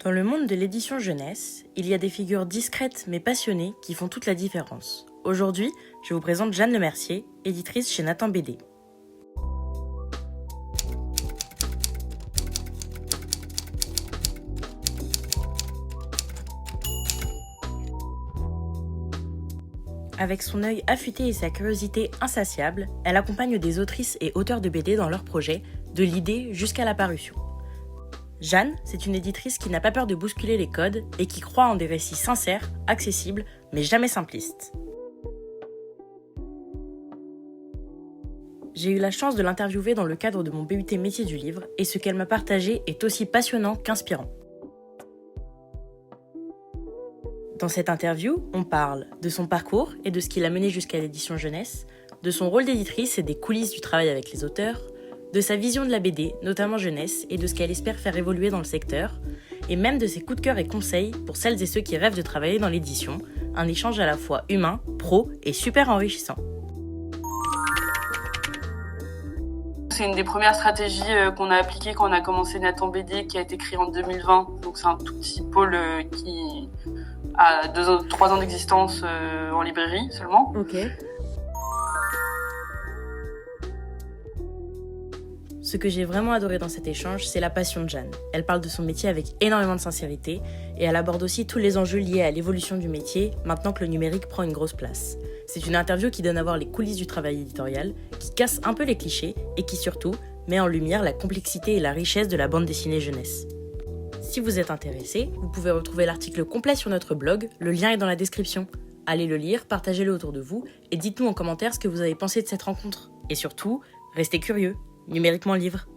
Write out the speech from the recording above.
Dans le monde de l'édition jeunesse, il y a des figures discrètes mais passionnées qui font toute la différence. Aujourd'hui, je vous présente Jeanne Lemercier, éditrice chez Nathan BD. Avec son œil affûté et sa curiosité insatiable, elle accompagne des autrices et auteurs de BD dans leurs projets, de l'idée jusqu'à la parution. Jeanne, c'est une éditrice qui n'a pas peur de bousculer les codes et qui croit en des récits sincères, accessibles, mais jamais simplistes. J'ai eu la chance de l'interviewer dans le cadre de mon BUT métier du livre et ce qu'elle m'a partagé est aussi passionnant qu'inspirant. Dans cette interview, on parle de son parcours et de ce qui l'a mené jusqu'à l'édition jeunesse, de son rôle d'éditrice et des coulisses du travail avec les auteurs, de sa vision de la BD, notamment jeunesse, et de ce qu'elle espère faire évoluer dans le secteur, et même de ses coups de cœur et conseils pour celles et ceux qui rêvent de travailler dans l'édition, un échange à la fois humain, pro et super enrichissant. C'est une des premières stratégies qu'on a appliquées quand on a commencé Nathan BD, qui a été créé en 2020. Donc c'est un tout petit pôle qui a 3 ans d'existence en librairie seulement. Ok. Ce que j'ai vraiment adoré dans cet échange, c'est la passion de Jeanne. Elle parle de son métier avec énormément de sincérité et elle aborde aussi tous les enjeux liés à l'évolution du métier maintenant que le numérique prend une grosse place. C'est une interview qui donne à voir les coulisses du travail éditorial, qui casse un peu les clichés et qui surtout met en lumière la complexité et la richesse de la bande dessinée jeunesse. Si vous êtes intéressé, vous pouvez retrouver l'article complet sur notre blog, le lien est dans la description. Allez le lire, partagez-le autour de vous et dites-nous en commentaire ce que vous avez pensé de cette rencontre. Et surtout, restez curieux. Numériquement livre.